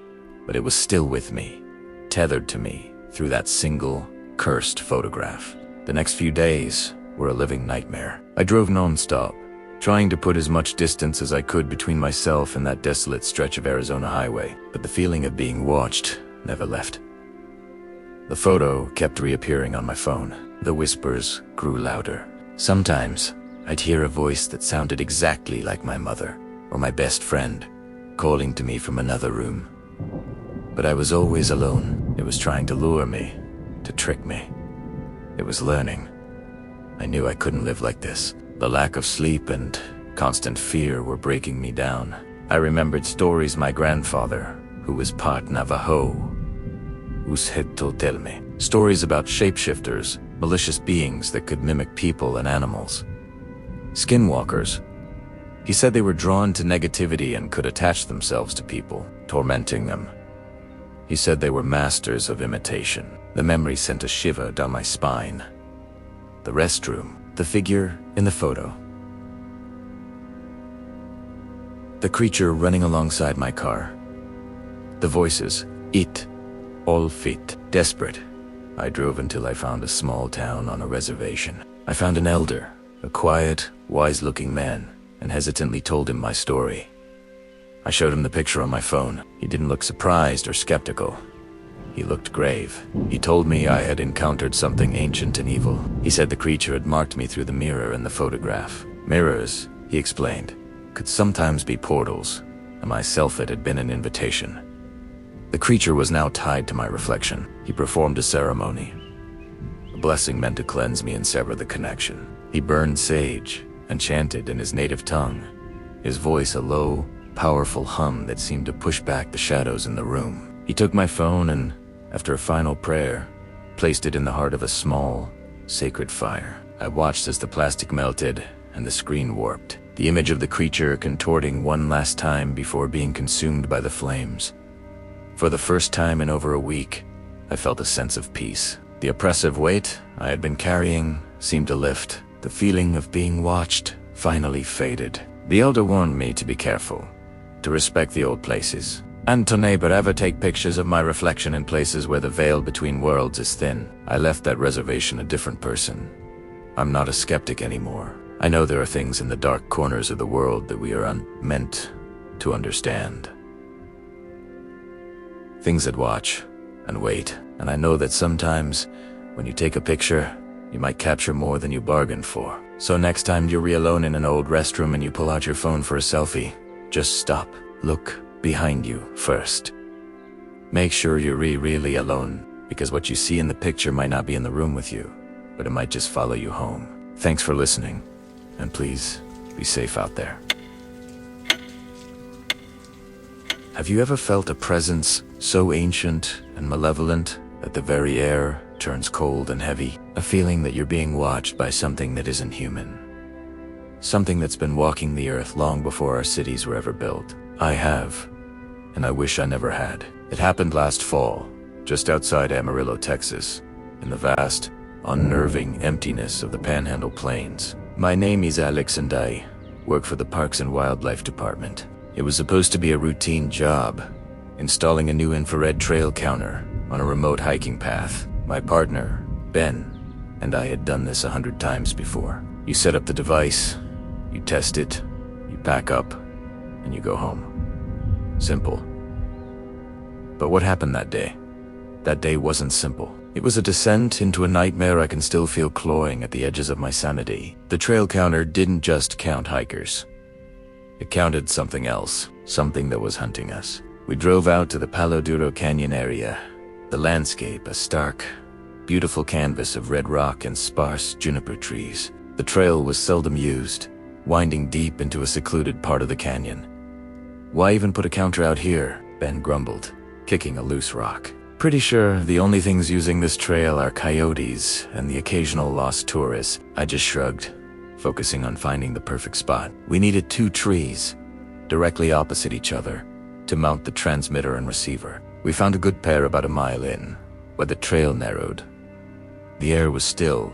but it was still with me, tethered to me through that single, cursed photograph. The next few days were a living nightmare. I drove nonstop, trying to put as much distance as I could between myself and that desolate stretch of Arizona highway, but the feeling of being watched never left. The photo kept reappearing on my phone. The whispers grew louder. Sometimes, I'd hear a voice that sounded exactly like my mother or my best friend, calling to me from another room. But I was always alone. It was trying to lure me, to trick me. It was learning. I knew I couldn't live like this. The lack of sleep and constant fear were breaking me down. I remembered stories my grandfather, who was part Navajo, used to tell me. Stories about shapeshifters, malicious beings that could mimic people and animals. Skinwalkers. He said they were drawn to negativity and could attach themselves to people, tormenting them. He said they were masters of imitation. The memory sent a shiver down my spine. The restroom, the figure in the photo. The creature running alongside my car. The voices, it, all fit, desperate. I drove until I found a small town on a reservation. I found an elder, a quiet, wise-looking man, and hesitantly told him my story. I showed him the picture on my phone. He didn't look surprised or skeptical. He looked grave. He told me I had encountered something ancient and evil. He said the creature had marked me through the mirror in the photograph. Mirrors, he explained, could sometimes be portals, and myself it had been an invitation. The creature was now tied to my reflection. He performed a ceremony. A blessing meant to cleanse me and sever the connection. He burned sage and chanted in his native tongue, his voice a low, powerful hum that seemed to push back the shadows in the room. He took my phone and, after a final prayer, placed it in the heart of a small, sacred fire. I watched as the plastic melted and the screen warped. The the image of the creature contorting one last time before being consumed by the flames. For the first time in over a week, I felt a sense of peace. The oppressive weight I had been carrying seemed to lift. The feeling of being watched finally faded. The elder warned me to be careful, to respect the old places, and to never ever take pictures of my reflection in places where the veil between worlds is thin. I left that reservation a different person. I'm not a skeptic anymore. I know there are things in the dark corners of the world that we are meant to understand. Things that watch and wait, and I know that sometimes when you take a picture, you might capture more than you bargained for. So next time you're alone in an old restroom and you pull out your phone for a selfie, just stop. Look behind you first. Make sure you're really alone, because what you see in the picture might not be in the room with you, but it might just follow you home. Thanks for listening, and please be safe out there. Have you ever felt a presence so ancient and malevolent that the very air turns cold and heavy? A feeling that you're being watched by something that isn't human. Something that's been walking the earth long before our cities were ever built. I have, and I wish I never had. It happened last fall, just outside Amarillo, Texas, in the vast, unnerving emptiness of the Panhandle Plains. My name is Alex and I work for the Parks and Wildlife Department. It was supposed to be a routine job, installing a new infrared trail counter on a remote hiking path. My partner, Ben, and I had done this 100 times before. You set up the device, you test it, you pack up, and you go home. Simple. But what happened that day? That day wasn't simple. It was a descent into a nightmare I can still feel clawing at the edges of my sanity. The trail counter didn't just count hikers. It counted something else, something that was hunting us. We drove out to the Palo Duro Canyon area. The landscape, a stark, beautiful canvas of red rock and sparse juniper trees. The trail was seldom used, winding deep into a secluded part of the canyon. Why even put a counter out here? Ben grumbled, kicking a loose rock. Pretty sure the only things using this trail are coyotes and the occasional lost tourists. I just shrugged, focusing on finding the perfect spot. We needed 2 trees, directly opposite each other, to mount the transmitter and receiver. We found a good pair about a mile in, where the trail narrowed. The air was still,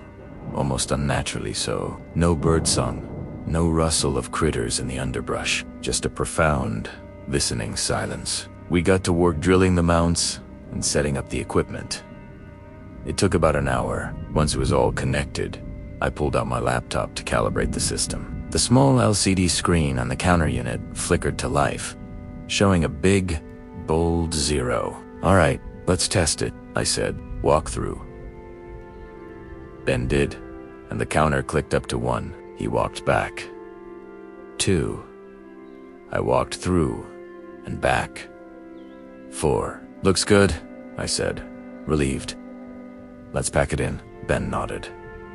almost unnaturally so. No birdsong, no rustle of critters in the underbrush, just a profound, listening silence. We got to work drilling the mounts and setting up the equipment. It took about an hour. Once it was all connected, I pulled out my laptop to calibrate the system. The small LCD screen on the counter unit flickered to life, showing a big, bold 0. All right, let's test it, I said. Walk through. Ben did, and the counter clicked up to 1. He walked back. 2. I walked through and back. 4. Looks good, I said, relieved. Let's pack it in. Ben nodded,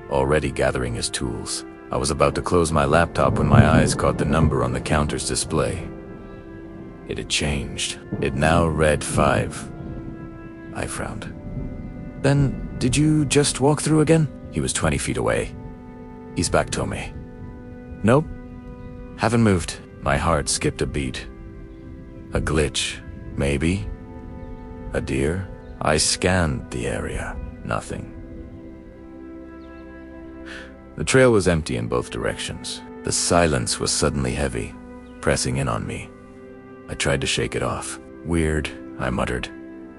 already gathering his tools. I was about to close my laptop when my eyes caught the number on the counter's display. It had changed. It now read 5. I frowned. Ben, did you just walk through again? He was 20 feet away. He's back to me. Nope. Haven't moved. My heart skipped a beat. A glitch, maybe? A deer? I scanned the area. Nothing. The trail was empty in both directions. The silence was suddenly heavy, pressing in on me. I tried to shake it off. Weird, I muttered,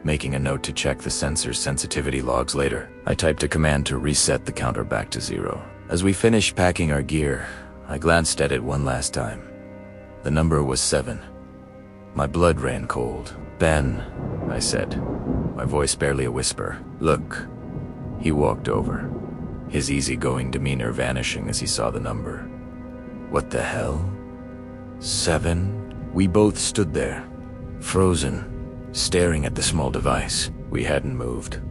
making a note to check the sensor's sensitivity logs later. I typed a command to reset the counter back to 0. As we finished packing our gear, I glanced at it one last time. The number was 7. My blood ran cold. Ben, I said, my voice barely a whisper. Look. He walked over, his easygoing demeanor vanishing as he saw the number. What the hell? 7? We both stood there, frozen, staring at the small device. We hadn't moved.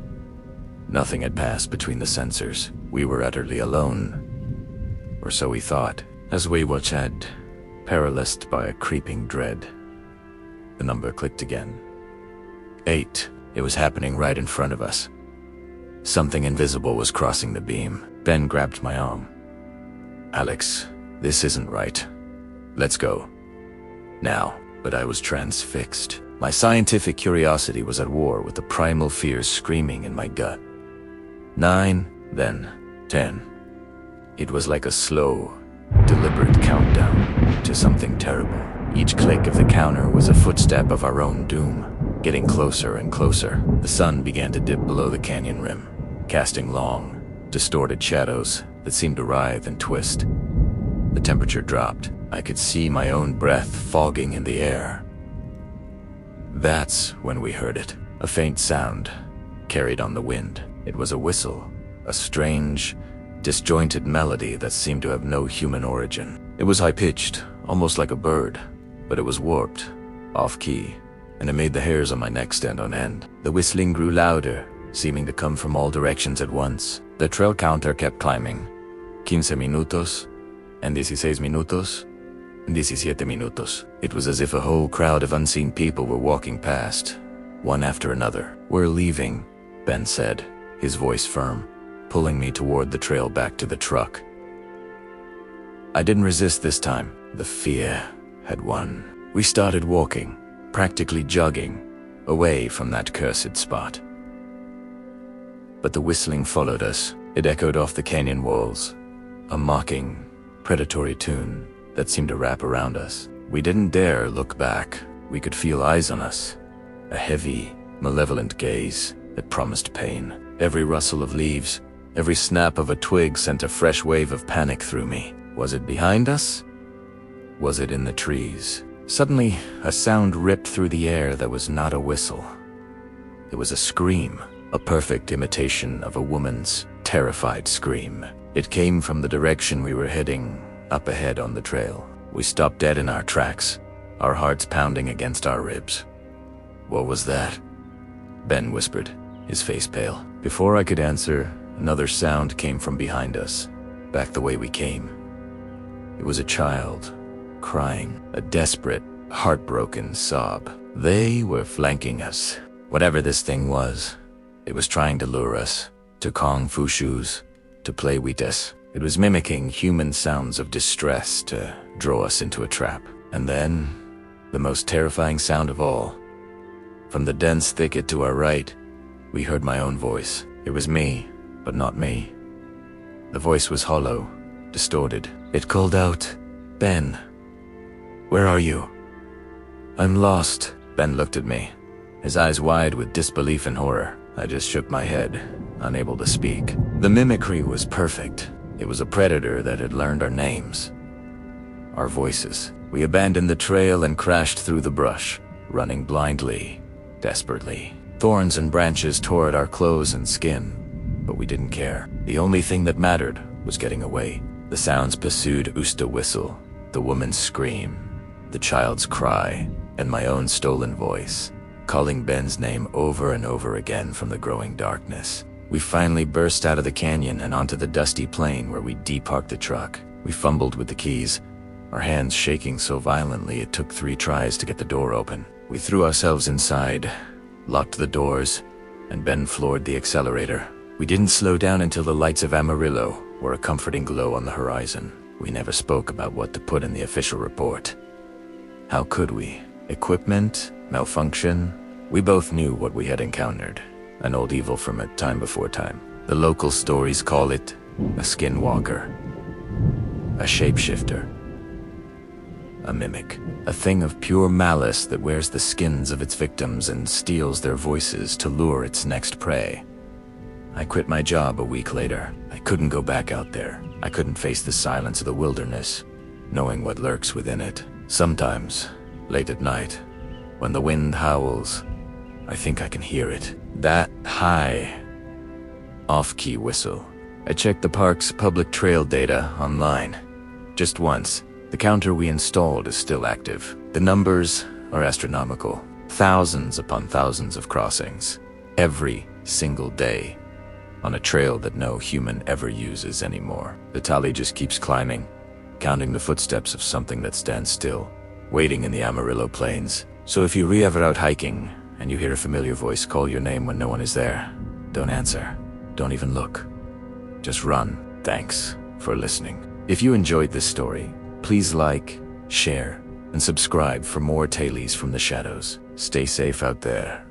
Nothing had passed between the sensors. We were utterly alone. Or so we thought, as we watched, paralyzed by a creeping dread. The number clicked again. 8. It was happening right in front of us. Something invisible was crossing the beam. Ben grabbed my arm. Alex, this isn't right. Let's go. Now. But I was transfixed. My scientific curiosity was at war with the primal fears screaming in my gut. 9, then 10. It was like a slow, deliberate countdown to something terrible. Each click of the counter was a footstep of our own doom, getting closer and closer. The sun began to dip below the canyon rim, casting long, distorted shadows that seemed to writhe and twist. The temperature dropped. I could see my own breath fogging in the air. That's when we heard it. A faint sound, carried on the wind. It was a whistle, a strange, disjointed melody that seemed to have no human origin. It was high-pitched, almost like a bird, but it was warped, off-key, and it made the hairs on my neck stand on end. The whistling grew louder, seeming to come from all directions at once. The trail counter kept climbing. 15 minutos, and 16 minutos, and 17 minutos. It was as if a whole crowd of unseen people were walking past, one after another. "We're leaving," Ben said, his voice firm, pulling me toward the trail back to the truck. I didn't resist this time. The fear had won. We started walking, practically jogging, away from that cursed spot. But the whistling followed us. It echoed off the canyon walls, a mocking, predatory tune that seemed to wrap around us. We didn't dare look back. We could feel eyes on us, a heavy, malevolent gaze that promised pain. Every rustle of leaves, every snap of a twig sent a fresh wave of panic through me. Was it behind us? Was it in the trees? Suddenly, a sound ripped through the air that was not a whistle. It was a scream, a perfect imitation of a woman's terrified scream. It came from the direction we were heading, up ahead on the trail. We stopped dead in our tracks, our hearts pounding against our ribs. "What was that?" Ben whispered, his face pale. Before I could answer, another sound came from behind us, back the way we came. It was a child, crying, a desperate, heartbroken sob. They were flanking us. Whatever this thing was, it was trying to lure us, to kung fu shoes, to play with us. It was mimicking human sounds of distress to draw us into a trap. And then, the most terrifying sound of all. From the dense thicket to our right, we heard my own voice. It was me, but not me. The voice was hollow, distorted. It called out, "Ben, where are you?" "I'm lost." Ben looked at me, his eyes wide with disbelief and horror. I just shook my head, unable to speak. The mimicry was perfect. It was a predator that had learned our names, our voices. We abandoned the trail and crashed through the brush, running blindly, desperately. Thorns and branches tore at our clothes and skin, but we didn't care. The only thing that mattered was getting away. The sounds pursued Usta whistle, the woman's scream, the child's cry, and my own stolen voice, calling Ben's name over and over again from the growing darkness. We finally burst out of the canyon and onto the dusty plain where we deparked the truck. We fumbled with the keys, our hands shaking so violently it took 3 tries to get the door open. We threw ourselves inside, locked the doors, and Ben floored the accelerator. We didn't slow down until the lights of Amarillo were a comforting glow on the horizon. We never spoke about what to put in the official report. How could we? Equipment? Malfunction? We both knew what we had encountered. An old evil from a time before time. The local stories call it a skinwalker, a shapeshifter, a mimic, a thing of pure malice that wears the skins of its victims and steals their voices to lure its next prey. I quit my job a week later. I couldn't go back out there. I couldn't face the silence of the wilderness, knowing what lurks within it. Sometimes, late at night, when the wind howls, I think I can hear it. That high, off-key whistle. I checked the park's public trail data online. Just once. The counter we installed is still active. The numbers are astronomical. Thousands upon thousands of crossings. Every single day. On a trail that no human ever uses anymore. The tally just keeps climbing, counting the footsteps of something that stands still, waiting in the Amarillo Plains. So if you're ever out hiking, and you hear a familiar voice call your name when no one is there, don't answer. Don't even look. Just run. Thanks for listening. If you enjoyed this story, please like, share, and subscribe for more tales from the shadows. Stay safe out there.